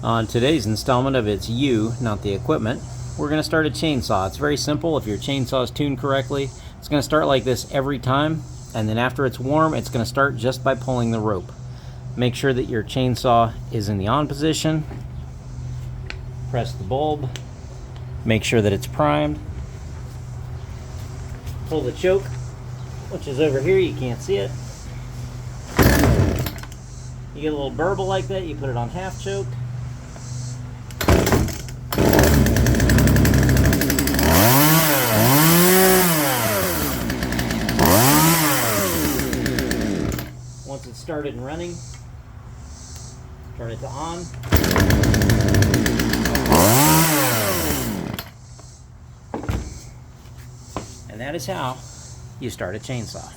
On today's installment of It's You, Not the Equipment, we're going to start a chainsaw. It's very simple. If your chainsaw is tuned correctly, it's going to start like this every time, and then after it's warm, it's going to start just by pulling the rope. Make sure that your chainsaw is in the on position. Press the bulb. Make sure that it's primed. Pull the choke, which is over here. You can't see it. You get a little burble like that, you put it on half choke. Once it's started and running, turn it to on. And that is how you start a chainsaw.